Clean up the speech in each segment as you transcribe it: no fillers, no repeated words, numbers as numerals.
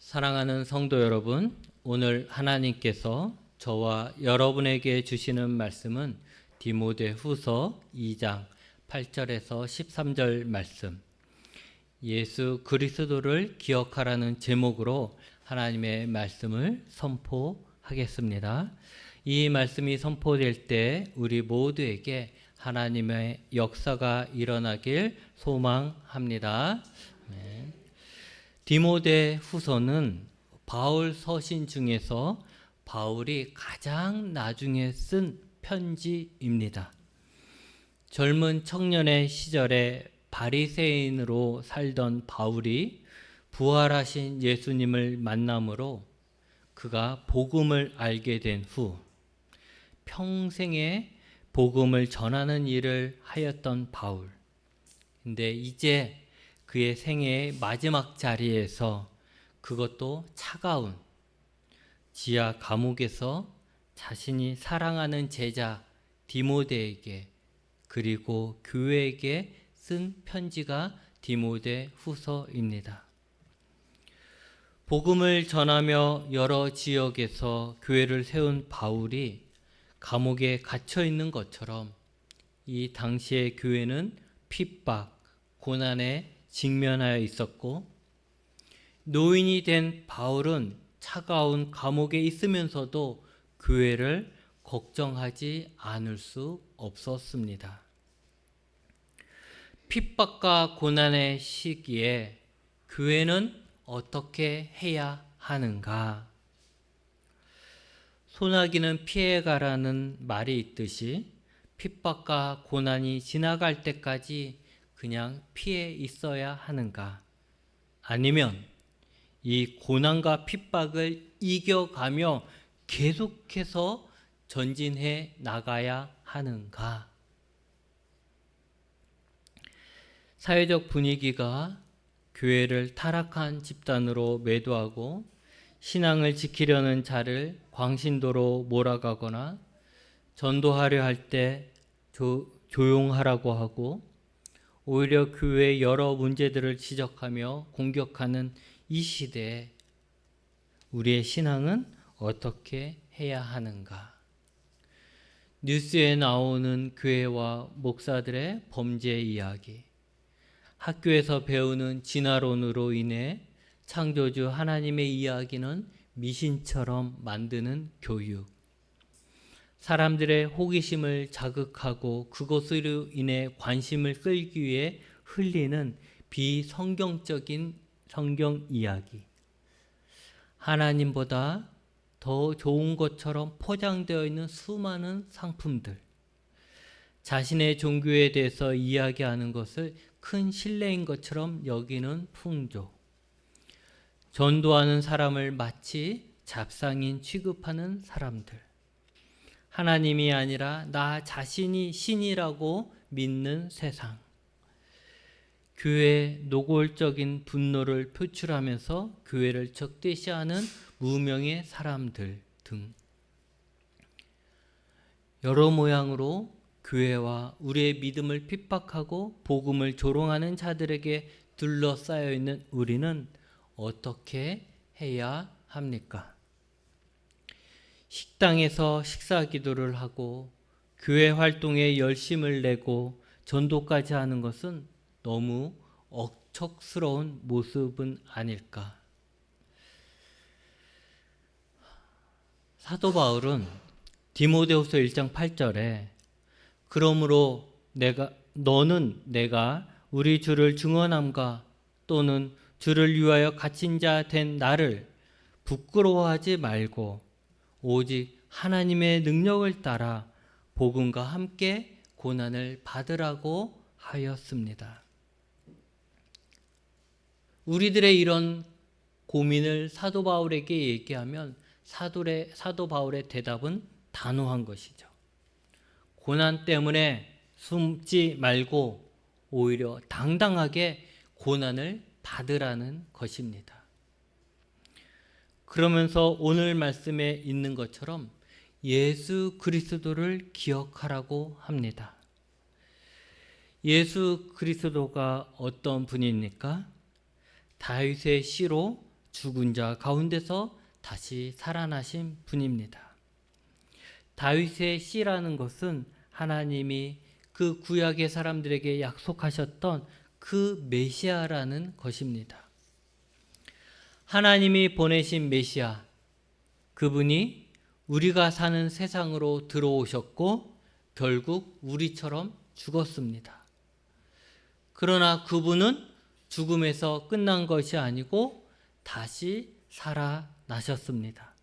사랑하는 성도 여러분, 오늘 하나님께서 저와 여러분에게 주시는 말씀은 디모데후서 2장 8절에서 13절 말씀, 예수 그리스도를 기억하라는 제목으로 하나님의 말씀을 선포하겠습니다. 이 말씀이 선포될 때 우리 모두에게 하나님의 역사가 일어나길 소망합니다. 네. 디모데 후서는 바울 서신 중에서 바울이 가장 나중에 쓴 편지입니다. 젊은 청년의 시절에 바리새인으로 살던 바울이 부활하신 예수님을 만남으로 그가 복음을 알게 된 후 평생에 복음을 전하는 일을 하였던 바울. 근데 이제 그의 생애의 마지막 자리에서, 그것도 차가운 지하 감옥에서 자신이 사랑하는 제자 디모데에게, 그리고 교회에게 쓴 편지가 디모데 후서입니다. 복음을 전하며 여러 지역에서 교회를 세운 바울이 감옥에 갇혀 있는 것처럼 이 당시의 교회는 핍박, 고난에 직면하여 있었고, 노인이 된 바울은 차가운 감옥에 있으면서도 교회를 걱정하지 않을 수 없었습니다. 핍박과 고난의 시기에 교회는 어떻게 해야 하는가? 소나기는 피해가라는 말이 있듯이 핍박과 고난이 지나갈 때까지 그냥 피해 있어야 하는가? 아니면 이 고난과 핍박을 이겨가며 계속해서 전진해 나가야 하는가? 사회적 분위기가 교회를 타락한 집단으로 매도하고 신앙을 지키려는 자를 광신도로 몰아가거나 전도하려 할 때 조용하라고 하고, 오히려 교회의 여러 문제들을 지적하며 공격하는 이 시대에 우리의 신앙은 어떻게 해야 하는가? 뉴스에 나오는 교회와 목사들의 범죄 이야기, 학교에서 배우는 진화론으로 인해 창조주 하나님의 이야기는 미신처럼 만드는 교육, 사람들의 호기심을 자극하고 그것으로 인해 관심을 끌기 위해 흘리는 비성경적인 성경 이야기, 하나님보다 더 좋은 것처럼 포장되어 있는 수많은 상품들, 자신의 종교에 대해서 이야기하는 것을 큰 신뢰인 것처럼 여기는 풍조, 전도하는 사람을 마치 잡상인 취급하는 사람들, 하나님이 아니라 나 자신이 신이라고 믿는 세상, 교회의 노골적인 분노를 표출하면서 교회를 적대시하는 무명의 사람들 등 여러 모양으로 교회와 우리의 믿음을 핍박하고 복음을 조롱하는 자들에게 둘러싸여 있는 우리는 어떻게 해야 합니까? 식당에서 식사 기도를 하고 교회 활동에 열심을 내고 전도까지 하는 것은 너무 억척스러운 모습은 아닐까? 사도 바울은 디모데후서 1장 8절에 그러므로 너는 내가 우리 주를 증언함과 또는 주를 위하여 갇힌 자 된 나를 부끄러워하지 말고 오직 하나님의 능력을 따라 복음과 함께 고난을 받으라고 하였습니다. 우리들의 이런 고민을 사도 바울에게 얘기하면 사도 바울의 대답은 단호한 것이죠. 고난 때문에 숨지 말고 오히려 당당하게 고난을 받으라는 것입니다. 그러면서 오늘 말씀에 있는 것처럼 예수 그리스도를 기억하라고 합니다. 예수 그리스도가 어떤 분입니까? 다윗의 씨로 죽은 자 가운데서 다시 살아나신 분입니다. 다윗의 씨라는 것은 하나님이 그 구약의 사람들에게 약속하셨던 그 메시아라는 것입니다. 하나님이 보내신 메시아, 그분이 우리가 사는 세상으로 들어오셨고 결국 우리처럼 죽었습니다. 그러나 그분은 죽음에서 끝난 것이 아니고 다시 살아나셨습니다.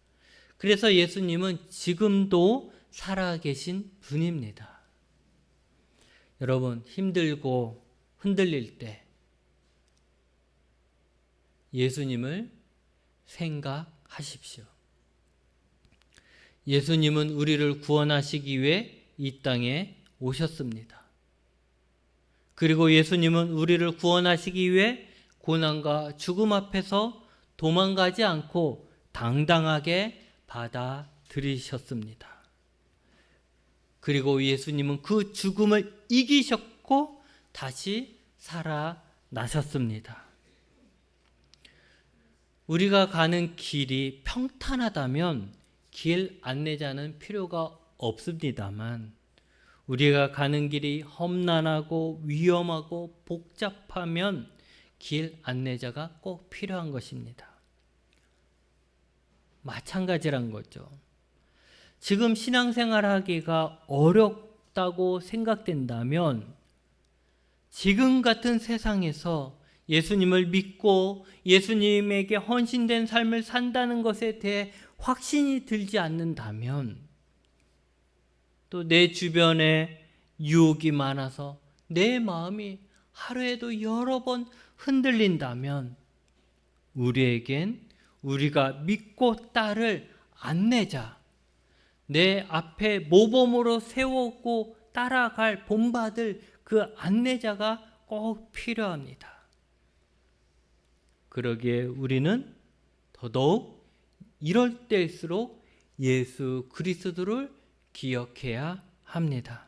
그래서 예수님은 지금도 살아계신 분입니다. 여러분, 힘들고 흔들릴 때 예수님을 생각하십시오. 예수님은 우리를 구원하시기 위해 이 땅에 오셨습니다. 그리고 예수님은 우리를 구원하시기 위해 고난과 죽음 앞에서 도망가지 않고 당당하게 받아들이셨습니다. 그리고 예수님은 그 죽음을 이기셨고 다시 살아나셨습니다. 우리가 가는 길이 평탄하다면 길 안내자는 필요가 없습니다만 우리가 가는 길이 험난하고 위험하고 복잡하면 길 안내자가 꼭 필요한 것입니다. 마찬가지란 거죠. 지금 신앙생활하기가 어렵다고 생각된다면 지금 같은 세상에서 예수님을 믿고 예수님에게 헌신된 삶을 산다는 것에 대해 확신이 들지 않는다면 또 내 주변에 유혹이 많아서 내 마음이 하루에도 여러 번 흔들린다면 우리에겐 우리가 믿고 따를 안내자, 내 앞에 모범으로 세우고 따라갈 본받을 그 안내자가 꼭 필요합니다. 그러기에 우리는 더더욱 이럴 때일수록 예수 그리스도를 기억해야 합니다.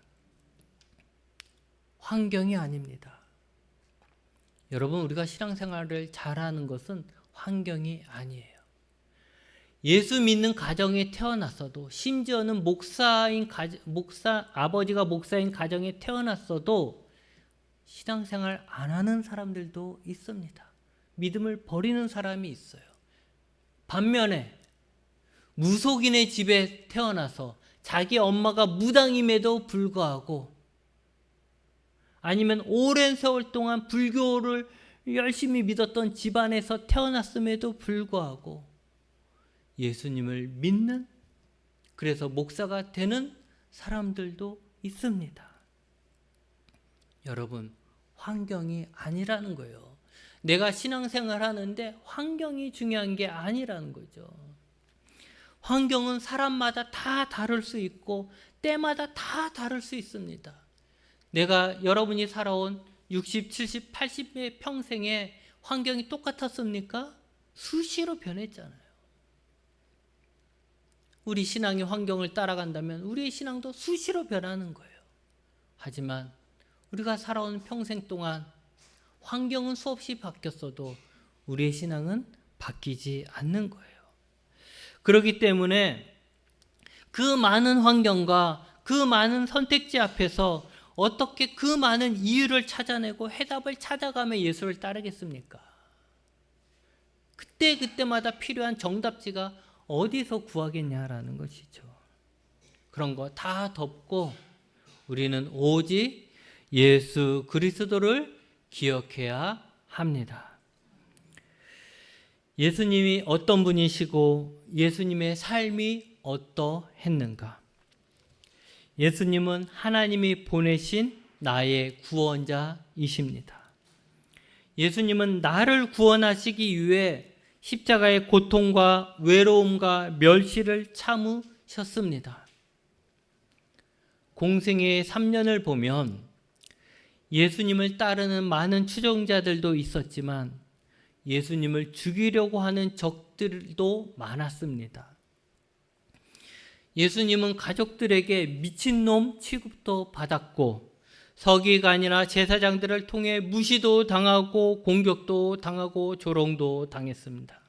환경이 아닙니다. 여러분, 우리가 신앙생활을 잘하는 것은 환경이 아니에요. 예수 믿는 가정에 태어났어도, 심지어는 아버지가 목사인 가정에 태어났어도 신앙생활 안 하는 사람들도 있습니다. 믿음을 버리는 사람이 있어요. 반면에 무속인의 집에 태어나서 자기 엄마가 무당임에도 불구하고 아니면 오랜 세월 동안 불교를 열심히 믿었던 집안에서 태어났음에도 불구하고 예수님을 믿는, 그래서 목사가 되는 사람들도 있습니다. 여러분, 환경이 아니라는 거예요. 내가 신앙생활 하는데 환경이 중요한 게 아니라는 거죠. 환경은 사람마다 다 다를 수 있고 때마다 다 다를 수 있습니다. 내가 여러분이 살아온 60, 70, 80의 평생에 환경이 똑같았습니까? 수시로 변했잖아요. 우리 신앙의 환경을 따라간다면 우리의 신앙도 수시로 변하는 거예요. 하지만 우리가 살아온 평생 동안 환경은 수없이 바뀌었어도 우리의 신앙은 바뀌지 않는 거예요. 그렇기 때문에 그 많은 환경과 그 많은 선택지 앞에서 어떻게 그 많은 이유를 찾아내고 해답을 찾아가며 예수를 따르겠습니까? 그때마다 필요한 정답지가 어디서 구하겠냐라는 것이죠. 그런 거 다 덮고 우리는 오직 예수 그리스도를 기억해야 합니다. 예수님이 어떤 분이시고 예수님의 삶이 어떠했는가? 예수님은 하나님이 보내신 나의 구원자이십니다. 예수님은 나를 구원하시기 위해 십자가의 고통과 외로움과 멸시를 참으셨습니다. 공생애의 3년을 보면 예수님을 따르는 많은 추종자들도 있었지만 예수님을 죽이려고 하는 적들도 많았습니다. 예수님은 가족들에게 미친놈 취급도 받았고 서기관이나 제사장들을 통해 무시도 당하고 공격도 당하고 조롱도 당했습니다.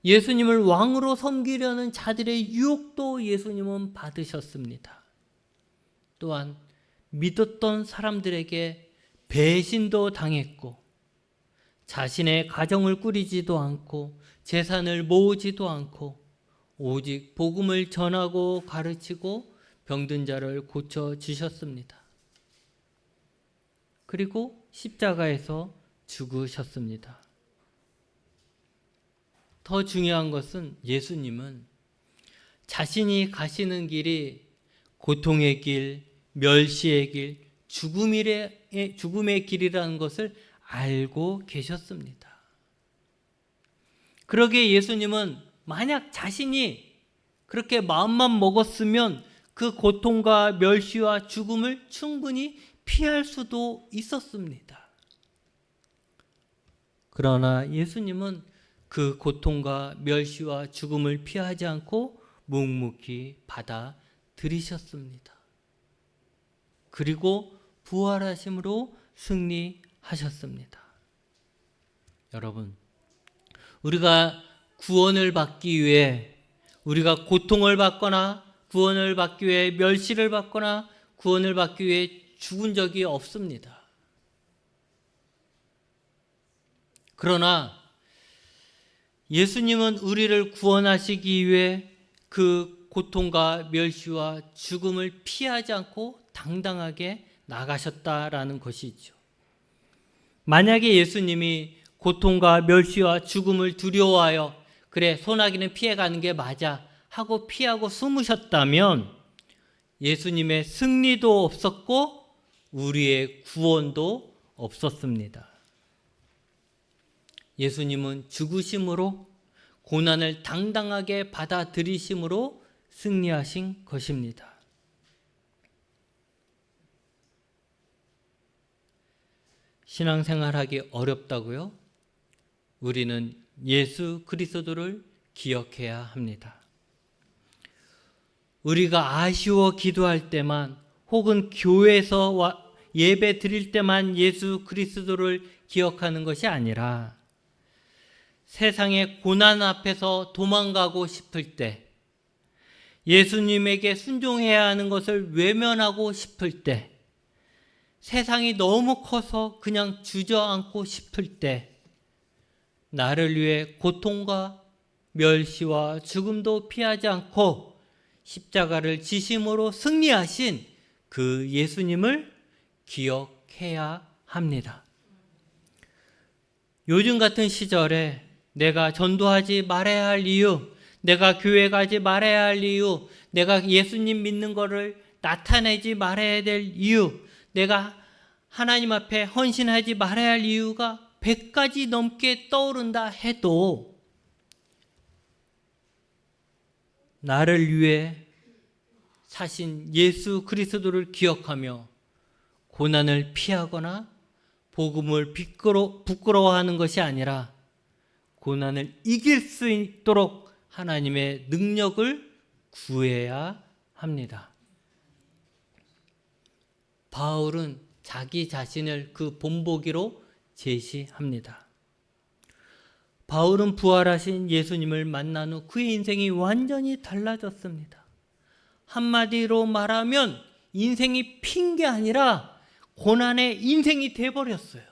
예수님을 왕으로 섬기려는 자들의 유혹도 예수님은 받으셨습니다. 또한 믿었던 사람들에게 배신도 당했고 자신의 가정을 꾸리지도 않고 재산을 모으지도 않고 오직 복음을 전하고 가르치고 병든 자를 고쳐주셨습니다. 그리고 십자가에서 죽으셨습니다. 더 중요한 것은 예수님은 자신이 가시는 길이 고통의 길, 멸시의 길, 죽음의 길이라는 것을 알고 계셨습니다. 그러기에 예수님은 만약 자신이 그렇게 마음만 먹었으면 그 고통과 멸시와 죽음을 충분히 피할 수도 있었습니다. 그러나 예수님은 그 고통과 멸시와 죽음을 피하지 않고 묵묵히 받아들이셨습니다. 그리고 부활하심으로 승리하셨습니다. 여러분, 우리가 구원을 받기 위해 우리가 고통을 받거나 구원을 받기 위해 멸시를 받거나 구원을 받기 위해 죽은 적이 없습니다. 그러나 예수님은 우리를 구원하시기 위해 그 고통과 멸시와 죽음을 피하지 않고 당당하게 나가셨다라는 것이죠. 만약에 예수님이 고통과 멸시와 죽음을 두려워하여 그래 소나기는 피해가는 게 맞아 하고 피하고 숨으셨다면 예수님의 승리도 없었고 우리의 구원도 없었습니다. 예수님은 죽으심으로 고난을 당당하게 받아들이심으로 승리하신 것입니다. 신앙생활하기 어렵다고요? 우리는 예수 그리스도를 기억해야 합니다. 우리가 아쉬워 기도할 때만 혹은 교회에서 예배 드릴 때만 예수 그리스도를 기억하는 것이 아니라 세상의 고난 앞에서 도망가고 싶을 때, 예수님에게 순종해야 하는 것을 외면하고 싶을 때, 세상이 너무 커서 그냥 주저앉고 싶을 때, 나를 위해 고통과 멸시와 죽음도 피하지 않고 십자가를 지심으로 승리하신 그 예수님을 기억해야 합니다. 요즘 같은 시절에 내가 전도하지 말아야 할 이유, 내가 교회 가지 말아야 할 이유, 내가 예수님 믿는 것을 나타내지 말아야 될 이유, 내가 하나님 앞에 헌신하지 말아야 할 이유가 100가지 넘게 떠오른다 해도 나를 위해 사신 예수 그리스도를 기억하며 고난을 피하거나 복음을 부끄러워하는 것이 아니라 고난을 이길 수 있도록 하나님의 능력을 구해야 합니다. 바울은 자기 자신을 그 본보기로 제시합니다. 바울은 부활하신 예수님을 만난 후 그의 인생이 완전히 달라졌습니다. 한마디로 말하면 인생이 핀 게 아니라 고난의 인생이 돼버렸어요.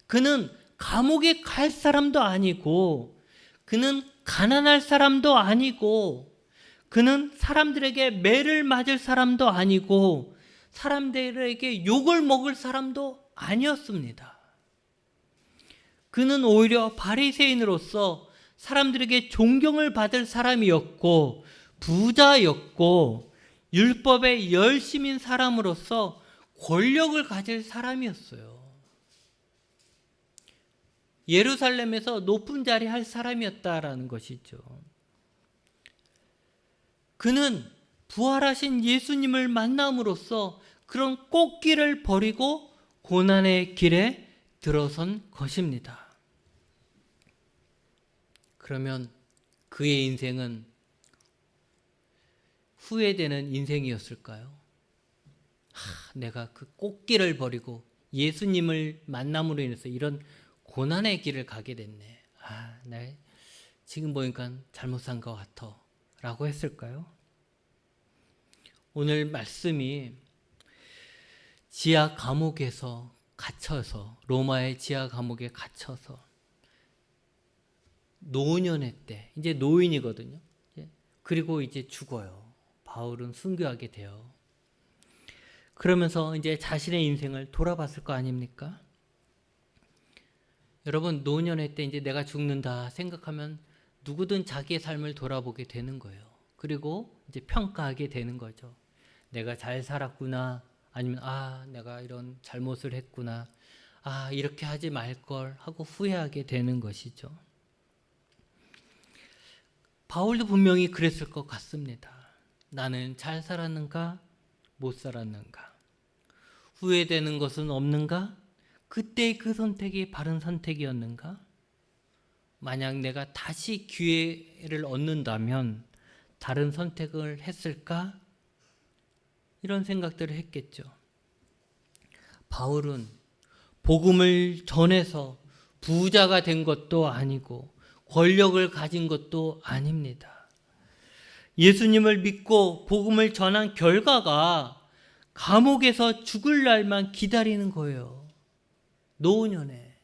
그는 감옥에 갈 사람도 아니고, 그는 가난할 사람도 아니고, 그는 사람들에게 매를 맞을 사람도 아니고, 사람들에게 욕을 먹을 사람도 아니었습니다. 그는 오히려 바리새인으로서 사람들에게 존경을 받을 사람이었고, 부자였고, 율법의 열심인 사람으로서 권력을 가질 사람이었어요. 예루살렘에서 높은 자리 할 사람이었다라는 것이죠. 그는 부활하신 예수님을 만남으로써 그런 꽃길을 버리고 고난의 길에 들어선 것입니다. 그러면 그의 인생은 후회되는 인생이었을까요? 내가 그 꽃길을 버리고 예수님을 만남으로 인해서 이런 고난의 길을 가게 됐네. 나 지금 보니까 잘못 산 것 같아 라고 했을까요? 오늘 말씀이 지하 감옥에서 갇혀서, 로마의 지하 감옥에 갇혀서 노년의 때, 이제 노인이거든요. 그리고 이제 죽어요. 바울은 순교하게 돼요. 그러면서 이제 자신의 인생을 돌아봤을 거 아닙니까? 여러분, 노년의 때 이제 내가 죽는다 생각하면 누구든 자기의 삶을 돌아보게 되는 거예요. 그리고 이제 평가하게 되는 거죠. 내가 잘 살았구나, 아니면 내가 이런 잘못을 했구나, 이렇게 하지 말걸 하고 후회하게 되는 것이죠. 바울도 분명히 그랬을 것 같습니다. 나는 잘 살았는가, 못 살았는가, 후회되는 것은 없는가, 그때의 그 선택이 바른 선택이었는가, 만약 내가 다시 기회를 얻는다면 다른 선택을 했을까, 이런 생각들을 했겠죠. 바울은 복음을 전해서 부자가 된 것도 아니고 권력을 가진 것도 아닙니다. 예수님을 믿고 복음을 전한 결과가 감옥에서 죽을 날만 기다리는 거예요. 노년에.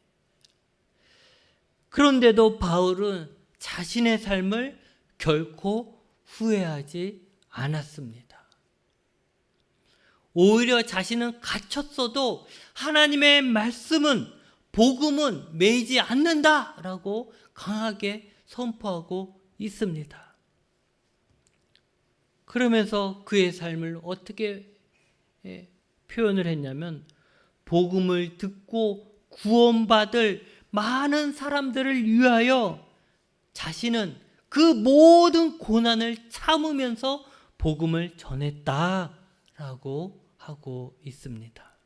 그런데도 바울은 자신의 삶을 결코 후회하지 않았습니다. 오히려 자신은 갇혔어도 하나님의 말씀은, 복음은 매이지 않는다라고 강하게 선포하고 있습니다. 그러면서 그의 삶을 어떻게 표현을 했냐면, 복음을 듣고 구원받을 많은 사람들을 위하여 자신은 그 모든 고난을 참으면서 복음을 전했다라고 하고 있습니다.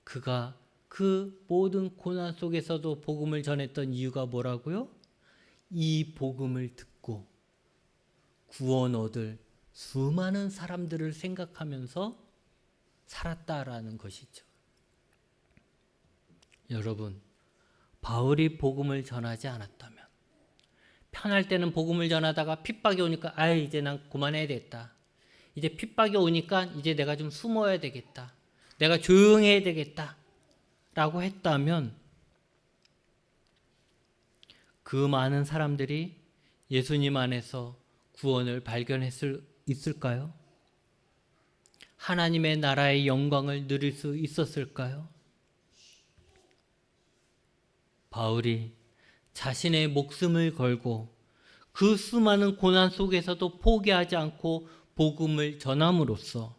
그가 그 모든 고난 속에서도 복음을 전했던 이유가 뭐라고요? 이 복음을 듣고 구원 얻을 수많은 사람들을 생각하면서 살았다라는 것이죠. 여러분, 바울이 복음을 전하지 않았다면, 편할 때는 복음을 전하다가 핍박이 오니까 이제 난 그만해야 되겠다, 이제 핍박이 오니까 이제 내가 좀 숨어야 되겠다, 내가 조용해야 되겠다 라고 했다면 그 많은 사람들이 예수님 안에서 구원을 발견했을까요? 하나님의 나라의 영광을 누릴 수 있었을까요? 바울이 자신의 목숨을 걸고 그 수많은 고난 속에서도 포기하지 않고 복음을 전함으로써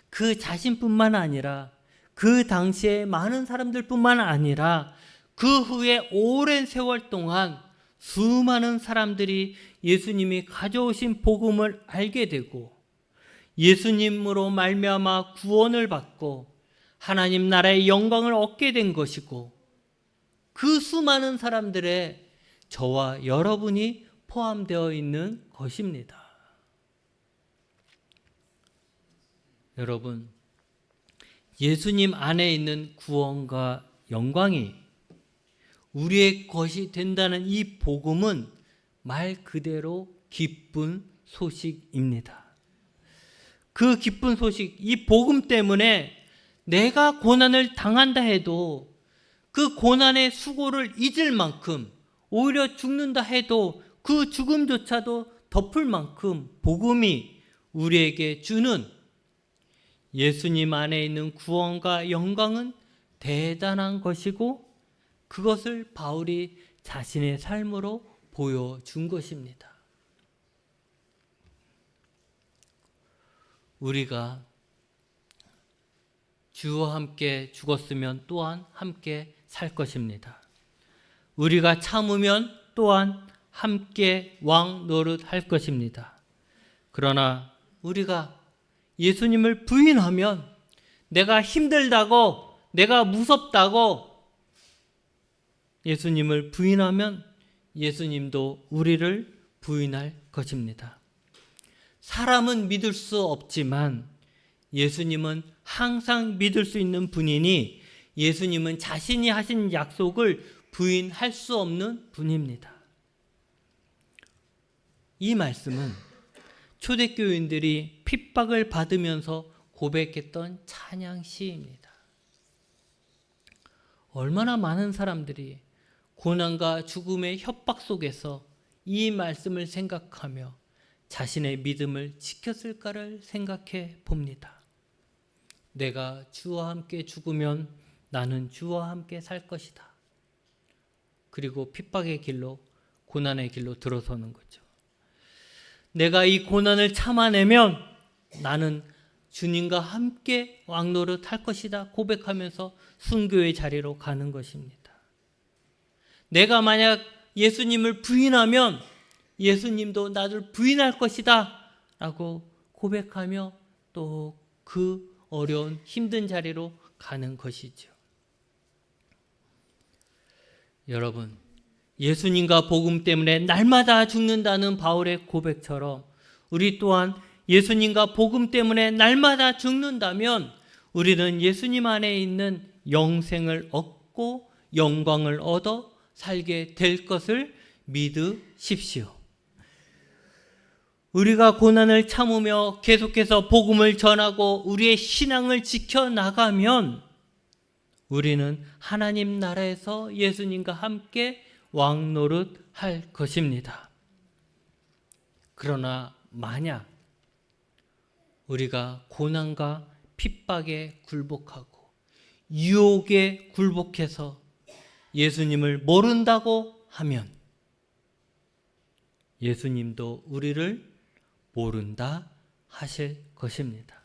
그 자신뿐만 아니라 그 당시에 많은 사람들뿐만 아니라 그 후에 오랜 세월 동안 수많은 사람들이 예수님이 가져오신 복음을 알게 되고 예수님으로 말미암아 구원을 받고 하나님 나라의 영광을 얻게 된 것이고, 그 수많은 사람들의 저와 여러분이 포함되어 있는 것입니다. 여러분, 예수님 안에 있는 구원과 영광이 우리의 것이 된다는 이 복음은 말 그대로 기쁜 소식입니다. 그 기쁜 소식, 이 복음 때문에 내가 고난을 당한다 해도 그 고난의 수고를 잊을 만큼, 오히려 죽는다 해도 그 죽음조차도 덮을 만큼 복음이 우리에게 주는 예수님 안에 있는 구원과 영광은 대단한 것이고, 그것을 바울이 자신의 삶으로 보여준 것입니다. 우리가 주와 함께 죽었으면 또한 함께 살 것입니다. 우리가 참으면 또한 함께 왕 노릇할 것입니다. 그러나 우리가 예수님을 부인하면, 내가 힘들다고, 내가 무섭다고 예수님을 부인하면 예수님도 우리를 부인할 것입니다. 사람은 믿을 수 없지만 예수님은 항상 믿을 수 있는 분이니 예수님은 자신이 하신 약속을 부인할 수 없는 분입니다. 이 말씀은 초대교인들이 핍박을 받으면서 고백했던 찬양 시입니다. 얼마나 많은 사람들이 고난과 죽음의 협박 속에서 이 말씀을 생각하며 자신의 믿음을 지켰을까를 생각해 봅니다. 내가 주와 함께 죽으면 나는 주와 함께 살 것이다. 그리고 핍박의 길로, 고난의 길로 들어서는 거죠. 내가 이 고난을 참아내면 나는 주님과 함께 왕노릇 할 것이다 고백하면서 순교의 자리로 가는 것입니다. 내가 만약 예수님을 부인하면 예수님도 나를 부인할 것이다 라고 고백하며 또 그 어려운 힘든 자리로 가는 것이죠. 여러분, 예수님과 복음 때문에 날마다 죽는다는 바울의 고백처럼 우리 또한 예수님과 복음 때문에 날마다 죽는다면 우리는 예수님 안에 있는 영생을 얻고 영광을 얻어 살게 될 것을 믿으십시오. 우리가 고난을 참으며 계속해서 복음을 전하고 우리의 신앙을 지켜나가면 우리는 하나님 나라에서 예수님과 함께 왕노릇 할 것입니다. 그러나 만약 우리가 고난과 핍박에 굴복하고 유혹에 굴복해서 예수님을 모른다고 하면 예수님도 우리를 모른다 하실 것입니다.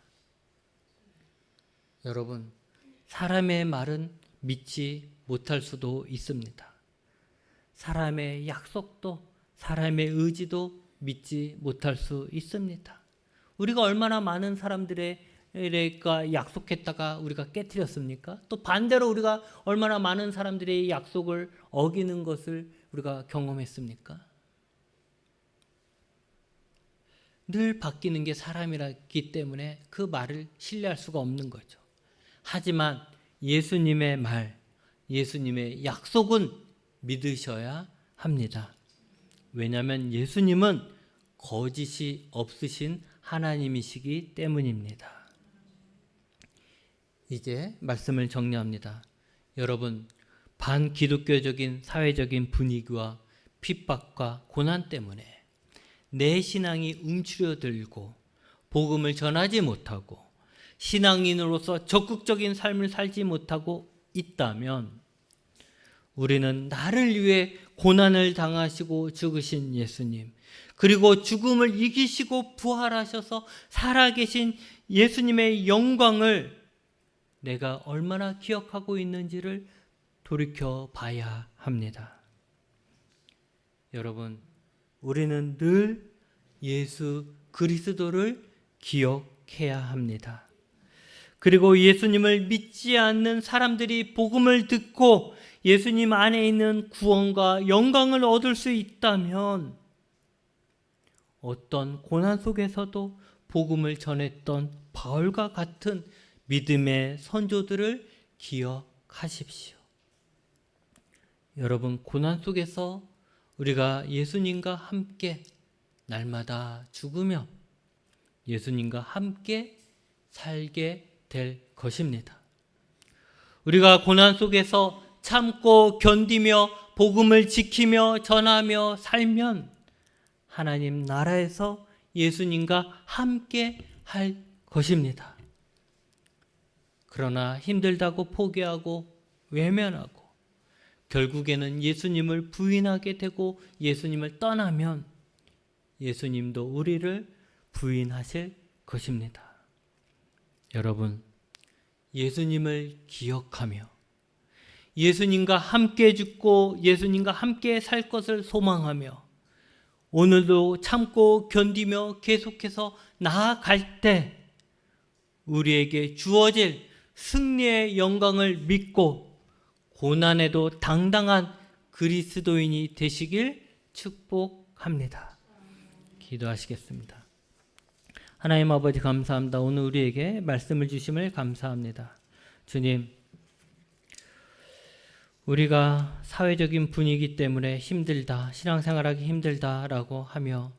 여러분, 사람의 말은 믿지 못할 수도 있습니다. 사람의 약속도, 사람의 의지도 믿지 못할 수 있습니다. 우리가 얼마나 많은 사람들과 약속했다가 우리가 깨트렸습니까? 또 반대로 우리가 얼마나 많은 사람들의 약속을 어기는 것을 우리가 경험했습니까? 늘 바뀌는 게 사람이기 때문에 그 말을 신뢰할 수가 없는 거죠. 하지만 예수님의 말, 예수님의 약속은 믿으셔야 합니다. 왜냐하면 예수님은 거짓이 없으신 하나님이시기 때문입니다. 이제 말씀을 정리합니다. 여러분, 반기독교적인 사회적인 분위기와 핍박과 고난 때문에 내 신앙이 움츠려들고 복음을 전하지 못하고 신앙인으로서 적극적인 삶을 살지 못하고 있다면 우리는 나를 위해 고난을 당하시고 죽으신 예수님, 그리고 죽음을 이기시고 부활하셔서 살아계신 예수님의 영광을 내가 얼마나 기억하고 있는지를 돌이켜 봐야 합니다. 여러분, 우리는 늘 예수 그리스도를 기억해야 합니다. 그리고 예수님을 믿지 않는 사람들이 복음을 듣고 예수님 안에 있는 구원과 영광을 얻을 수 있다면 어떤 고난 속에서도 복음을 전했던 바울과 같은 믿음의 선조들을 기억하십시오. 여러분, 고난 속에서 우리가 예수님과 함께 날마다 죽으며 예수님과 함께 살게 될 것입니다. 우리가 고난 속에서 참고 견디며 복음을 지키며 전하며 살면 하나님 나라에서 예수님과 함께 할 것입니다. 그러나 힘들다고 포기하고 외면하고 결국에는 예수님을 부인하게 되고 예수님을 떠나면 예수님도 우리를 부인하실 것입니다. 여러분, 예수님을 기억하며 예수님과 함께 죽고 예수님과 함께 살 것을 소망하며 오늘도 참고 견디며 계속해서 나아갈 때 우리에게 주어질 승리의 영광을 믿고 고난에도 당당한 그리스도인이 되시길 축복합니다. 기도하시겠습니다. 하나님 아버지, 감사합니다. 오늘 우리에게 말씀을 주심을 감사합니다. 주님, 우리가 사회적인 분위기 때문에 힘들다, 신앙생활하기 힘들다라고 하며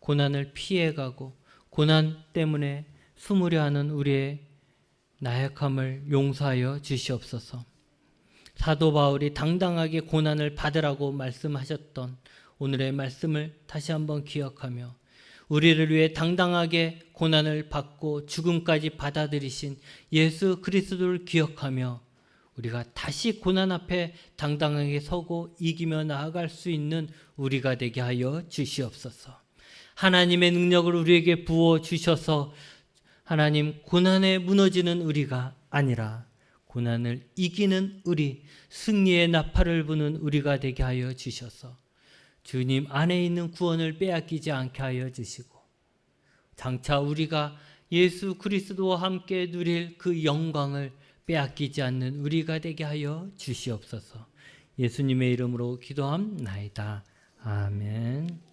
고난을 피해가고 고난 때문에 숨으려 하는 우리의 나약함을 용서하여 주시옵소서. 사도 바울이 당당하게 고난을 받으라고 말씀하셨던 오늘의 말씀을 다시 한번 기억하며 우리를 위해 당당하게 고난을 받고 죽음까지 받아들이신 예수 그리스도를 기억하며 우리가 다시 고난 앞에 당당하게 서고 이기며 나아갈 수 있는 우리가 되게 하여 주시옵소서. 하나님의 능력을 우리에게 부어 주셔서 하나님 고난에 무너지는 우리가 아니라 고난을 이기는 우리, 승리의 나팔을 부는 우리가 되게 하여 주셔서 주님 안에 있는 구원을 빼앗기지 않게 하여 주시고 장차 우리가 예수 그리스도와 함께 누릴 그 영광을 빼앗기지 않는 우리가 되게 하여 주시옵소서. 예수님의 이름으로 기도함나이다. 아멘.